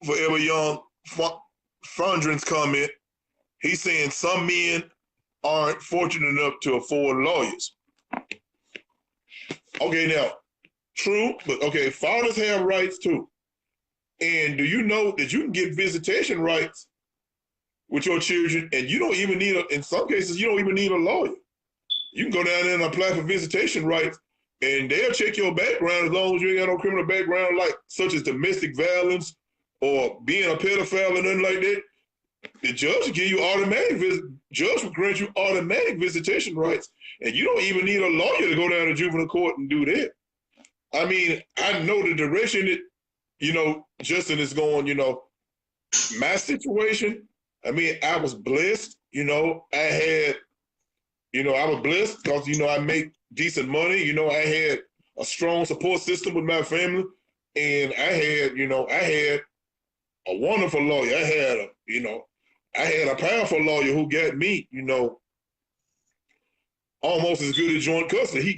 Forever Young Fondren's comment. He's saying some men aren't fortunate enough to afford lawyers. Okay, now, true, but okay, fathers have rights too. And do you know that you can get visitation rights with your children, and you don't even need in some cases, you don't even need a lawyer. You can go down there and apply for visitation rights, and they'll check your background as long as you ain't got no criminal background, like such as domestic violence or being a pedophile or nothing like that. The judge will give you judge will grant you automatic visitation rights, and you don't even need a lawyer to go down to juvenile court and do that. I mean, I know the direction that, you know, Justin is going, you know, my situation, I mean, I was blessed, you know, I was blessed because, you know, I make decent money, you know, I had a strong support system with my family, and I had a wonderful lawyer. I had a powerful lawyer who got me, you know, almost as good as joint custody. He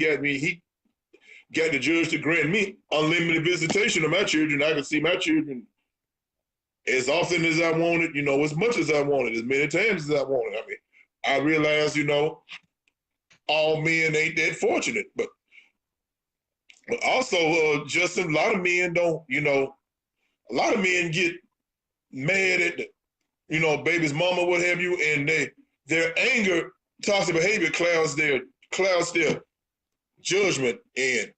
got the judge to grant me unlimited visitation of my children. I could see my children as often as I wanted, you know, as much as I wanted, as many times as I wanted. I mean, I realized, you know, all men ain't that fortunate. But also, Justin, a lot of men don't, a lot of men get mad at the, baby's mama, what have you, and their anger, toxic behavior clouds their judgment, and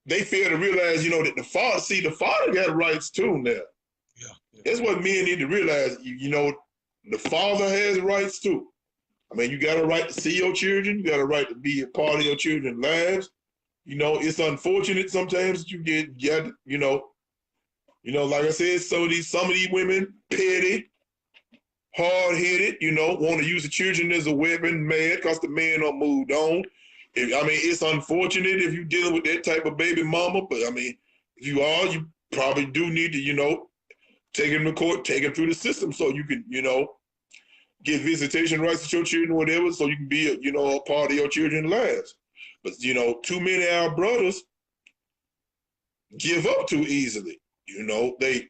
they fail to realize, that the father got rights too now. Yeah. That's what men need to realize. The father has rights too. I mean, you got a right to see your children. You got a right to be a part of your children's lives. It's unfortunate sometimes that you get, like I said, some of these women petty, hard-headed, want to use the children as a weapon, mad because the man done moved on. It's unfortunate if you're dealing with that type of baby mama, but if you probably do need to, take him to court, take him through the system so you can, get visitation rights to your children, whatever, so you can be, a part of your children's lives. But, too many of our brothers give up too easily. They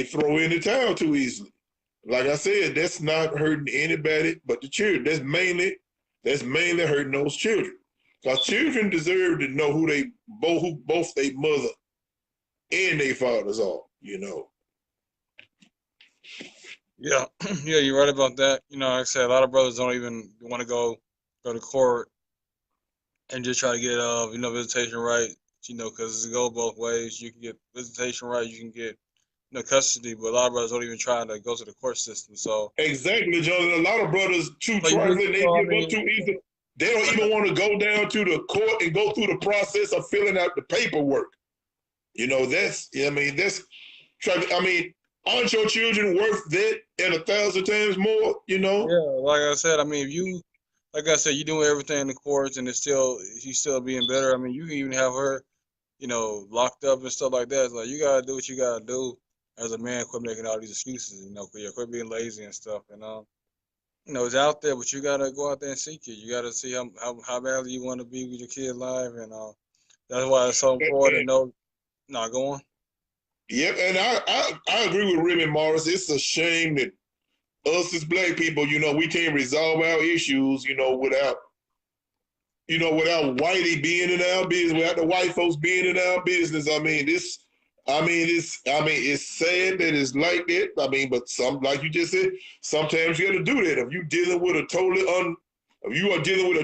throw in the towel too easily. Like I said, that's not hurting anybody but the children. That's mainly hurting those children. Because children deserve to know who both their mother and their fathers are, Yeah, yeah, you're right about that. Like I said, a lot of brothers don't even want to go to court and just try to get visitation right. Because it go both ways. You can get visitation right, you can get custody, but a lot of brothers don't even try to go to the court system. So exactly, Jonathan. A lot of brothers too so you trifling. They give up too easy. They don't even want to go down to the court and go through the process of filling out the paperwork. Aren't your children worth that and 1,000 times more? Yeah, like I said, if you, like I said, you doing everything in the courts and she's still being better. You can even have her, locked up and stuff like that. It's like you gotta do what you gotta do as a man. Quit making all these excuses, quit being lazy and stuff. It's out there, but you gotta go out there and seek it. You gotta see how badly you want to be with your kid live, and that's why it's so important to know. No, go on. Yep, and I agree with Remy Morris. It's a shame that us as black people, we can't resolve our issues, without whitey being in our business, without the white folks being in our business. It's sad that it's like that. But like you just said, sometimes you got to do that. If you are dealing with a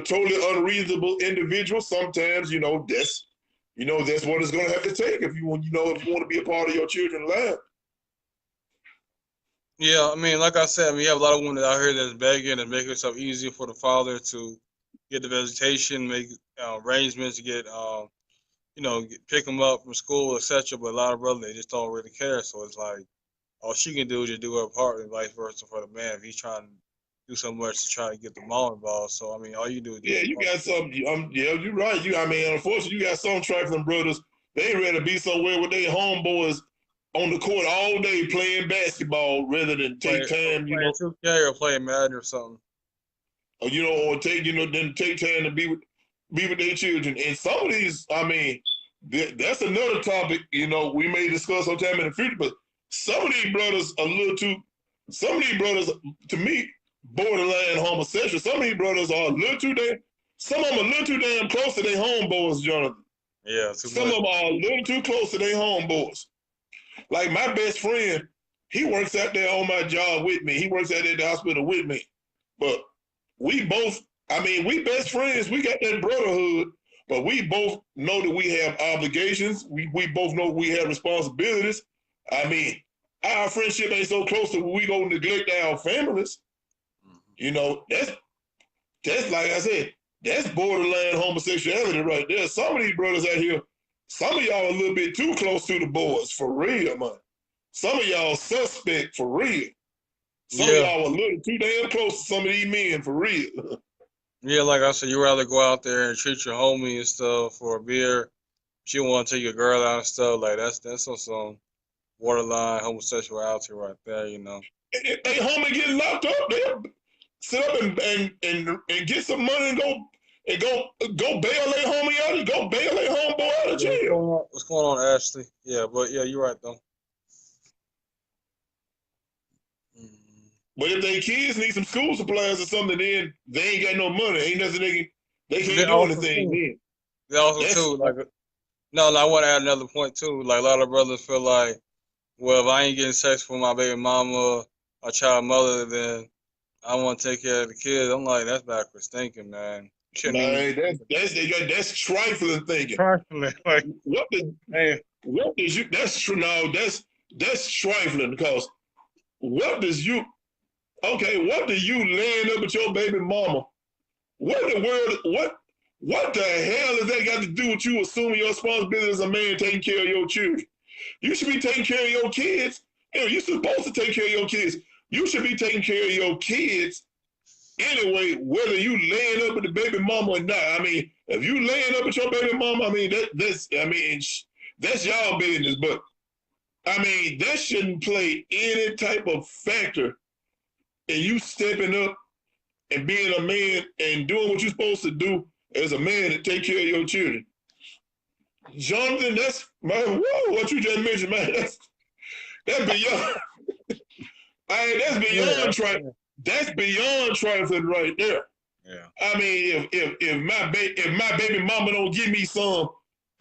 totally unreasonable individual, sometimes that's what it's going to have to take if you want to be a part of your children's life. Yeah, like I said, we have a lot of women out here that's begging and making it so easy for the father to get the visitation, make arrangements to get, pick them up from school, etc. But a lot of brothers, they just don't really care. So it's like, all she can do is just do her part, and vice versa for the man if he's trying to do so much to try to get the mom involved. So all you do is you got some. Yeah, you're right. Unfortunately, you got some trifling brothers. They rather be somewhere with their homeboys on the court all day playing basketball rather than take time, playing 2K or playing Madden or something. Or then take time to be with their children. And some of these, that's another topic. We may discuss sometime in the future. But some of these brothers some of these brothers, to me, borderline homosexual. Some of these brothers are some of them a little too damn close to their homeboys, Jonathan. Yeah, some of them are a little too close to their homeboys. Like my best friend, he works out there on my job with me. He works out there at the hospital with me. But we both, we best friends. We got that brotherhood, but we both know that we have obligations. We both know we have responsibilities. Our friendship ain't so close that we go neglect our families. That's like I said, that's borderline homosexuality right there. Some of these brothers out here, some of y'all a little bit too close to the boys, for real, man. Some of y'all suspect, for real. Some of y'all a little too damn close to some of these men, for real. Yeah, like I said, you rather go out there and treat your homie and stuff for a beer. She want to take your girl out and stuff. Like that's on some borderline homosexuality right there, If they homie get locked up, they'll sit up and get some money and go bail their homie out and go bail their homeboy out of jail. What's going on, Ashley? Yeah, but yeah, you're right though. But if they kids need some school supplies or something, then they ain't got no money. Ain't nothing they can't do anything then. They also That's too like no, I want to add another point too. Like a lot of brothers feel like, well, if I ain't getting sex for my baby mama or child mother, then I want to take care of the kids. I'm like, that's backwards thinking, man. You shouldn't even. man, that's trifling thinking. Trifling, like, What did hey, what does you? That's true. No, that's trifling because what does you? Okay, what do you laying up with your baby mama? What in the world? What the hell has that got to do with you assuming your responsibility as a man taking care of your children? You should be taking care of your kids. You know, you're supposed to take care of your kids. You should be taking care of your kids anyway, whether you laying up with the baby mama or not. I mean, if you laying up with your baby mama, I mean that's y'all business. But I mean, that shouldn't play any type of factor in you stepping up and being a man and doing what you're supposed to do as a man to take care of your children. Jonathan, that's man, whoa, what you just mentioned, man. That's beyond. I mean, that's beyond trifling right there. yeah. I mean, if my baby mama don't give me some,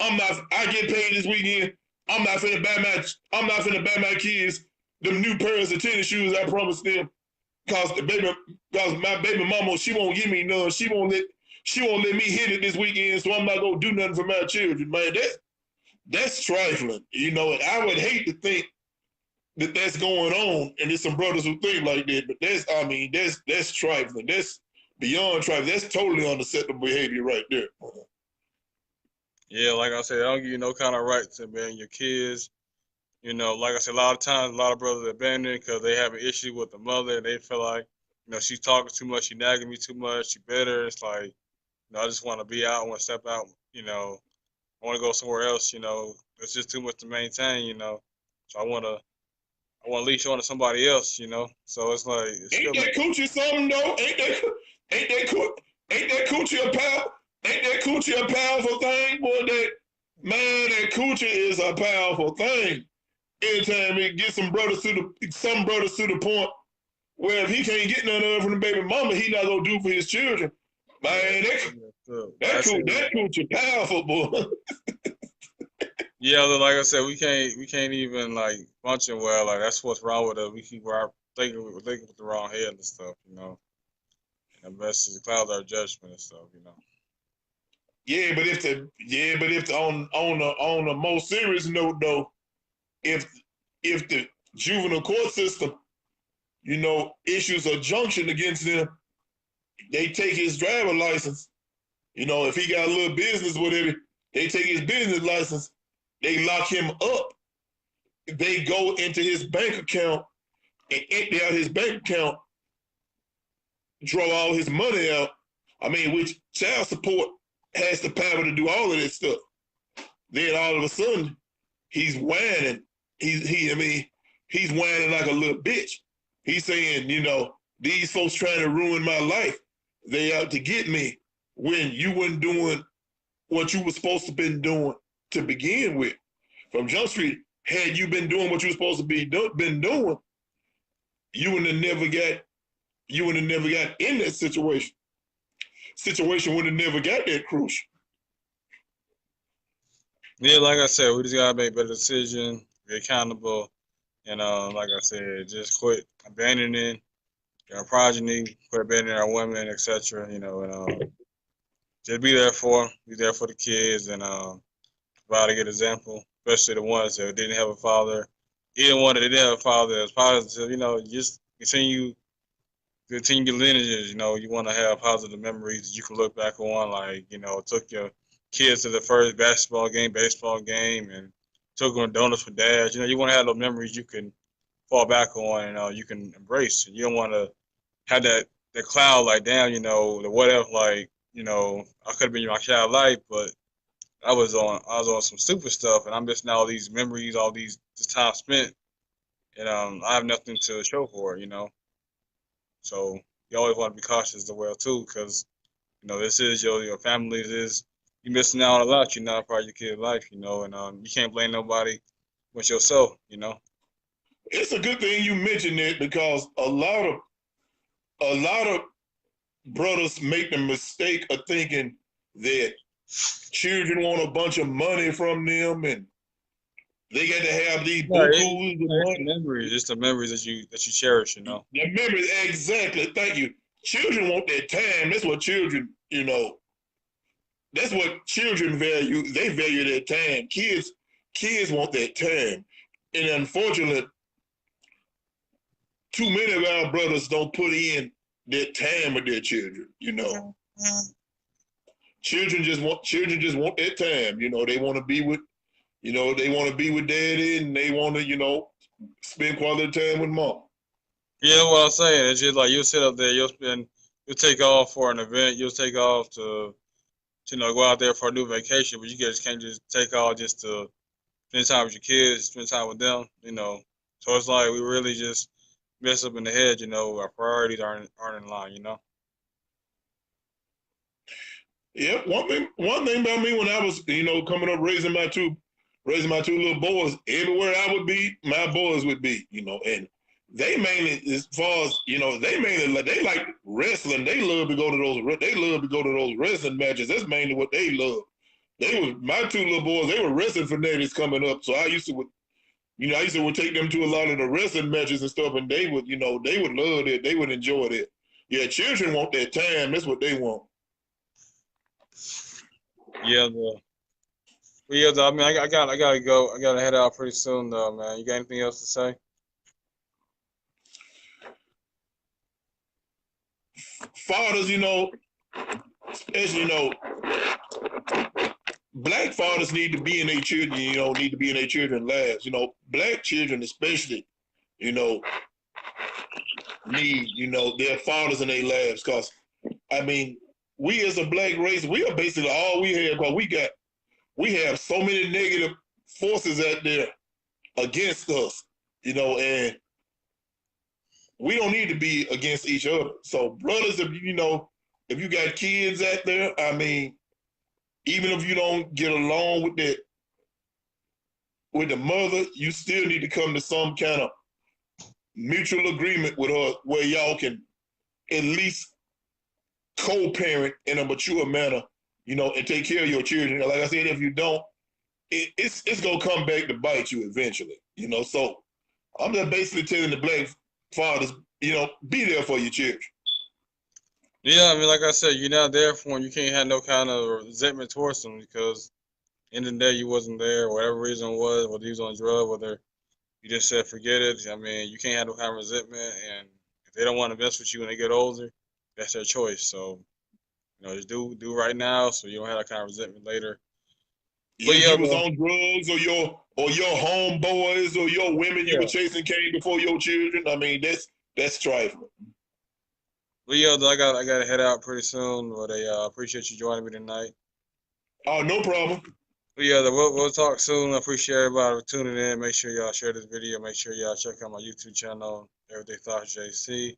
I get paid this weekend. I'm not finna buy my kids them new pairs of tennis shoes I promised them. Cause my baby mama, she won't give me none. She won't let me hit it this weekend, so I'm not gonna do nothing for my children, man. That's trifling, you know. And I would hate to think that that's going on, and there's some brothers who think like that. But that's trifling. That's beyond trifling. That's totally unacceptable behavior right there. Yeah, like I said, I don't give you no kind of right to abandon your kids. You know, like I said, a lot of times, a lot of brothers abandon because they have an issue with the mother, and they feel like, she's talking too much, she nagging me too much, she bitter. It's like, I just want to be out, I want to step out. I want to go somewhere else. It's just too much to maintain. So I want to leash on to somebody else. So it's like it's Ain't still that coochie something though? Ain't that coochie a power? Ain't that coochie a powerful thing? Boy, that coochie is a powerful thing. Anytime it gets some brothers to the point where if he can't get none of it from the baby mama, he not gonna do for his children. Man, that coochie powerful, boy. Yeah, like I said, we can't even like function well. Like that's what's wrong with us. We keep thinking with the wrong head and stuff. And the best is to cloud our judgment and stuff. Yeah, but if on a more serious note though, if the juvenile court system, issues a junction against them, they take his driver license. If he got a little business, whatever, they take his business license, they lock him up. They go into his bank account and empty out his bank account, draw all his money out. I mean, which child support has the power to do all of this stuff. Then all of a sudden, he's whining. He's whining like a little bitch. He's saying, these folks trying to ruin my life. They out to get me when you weren't doing what you were supposed to been doing to begin with. From Jump Street, had you been doing what you were supposed to been doing, you would have never got in that situation. Situation would have never got that crucial. Yeah, like I said, we just gotta make better decisions, be accountable, and like I said, just quit abandoning our progeny, quit abandoning our women, etc. And just be there for them, be there for the kids, and provide a good example, especially the ones that didn't have a father. Even one that didn't have a father that's positive, just continue your lineages. You want to have positive memories that you can look back on, like, took your kids to the first basketball game, baseball game, and took them donuts for dads. You want to have those memories you can fall back on and you can embrace. And you don't want to have that cloud like, damn, the what if, like, I could have been my child life, but I was on some stupid stuff, and I'm missing all these memories, all this time spent, and I have nothing to show for it. So you always want to be cautious as well too, because this is your family. You missing out on a lot. You're not a part of your kid's life, and you can't blame nobody but yourself. it's a good thing you mentioned it because a lot of brothers make the mistake of thinking that children want a bunch of money from them and they got to have these Right, bukus of it's the money. memories. It's the memories that you cherish. You know. The memories, exactly. Thank you. Children want that time. That's what children, that's what children value. They value their time. Kids want that time. And unfortunately, too many of our brothers don't put in that time with their children. Children just want that time. They want to be with they want to be with daddy and they want to spend quality time with mom. You know what I'm saying? It's just like you'll sit up there, you'll take off for an event, you'll take off to go out there for a new vacation, but you just can't just take off just to spend time with your kids, spend time with them. So it's like we really just mess up in the head. Our priorities aren't in line. Yep. One thing about me when I was, coming up raising my two little boys, everywhere I would be, my boys would be, and they mainly, as far as, they like wrestling. They love to go to those wrestling matches. That's mainly what they love. My two little boys, they were wrestling fanatics coming up. So I used to would take them to a lot of the wrestling matches and stuff, and they would love it. They would enjoy it. Yeah, children want that time. That's what they want. Yeah, I mean, I gotta go. I gotta head out pretty soon, though, man. You got anything else to say? Fathers, especially, black fathers need to be in their children, need to be in their children's lives. Black children especially, you know, need, their fathers in their lives. Because, I mean, we as a black race, we are basically all we have because we have so many negative forces out there against us, and we don't need to be against each other. So brothers, if you got kids out there, I mean, even if you don't get along with the mother, you still need to come to some kind of mutual agreement with her where y'all can at least co-parent in a mature manner, and take care of your children. Like I said, if you don't, it's gonna come back to bite you eventually. So I'm just basically telling the black fathers, be there for your children. Yeah, I mean, like I said, you're not there for them. You can't have no kind of resentment towards them because end of the day, you wasn't there, whatever reason it was, whether you was on drugs, whether you just said forget it. I mean, you can't have no kind of resentment, and if they don't want to mess with you when they get older, that's their choice. So, just do right now, so you don't have that kind of resentment later. But If yeah, you was on drugs or your homeboys or your women you were yeah, chasing came before your children, I mean that's trifling. but yeah, I got to head out pretty soon. But I appreciate you joining me tonight. Oh, no problem. But yeah, we'll talk soon. I appreciate everybody for tuning in. Make sure y'all share this video. Make sure y'all check out my YouTube channel, Everyday Thoughts JC.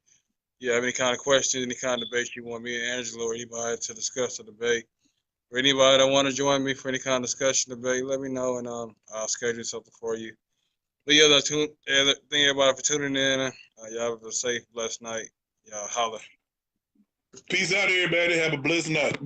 You have any kind of questions, any kind of debate you want me and Angela or anybody to discuss or debate, or anybody that want to join me for any kind of discussion debate, let me know and I'll schedule something for you. But yeah, thank everybody for tuning in. Y'all have a safe, blessed night. Y'all holla. Peace out, everybody. Have a blessed night.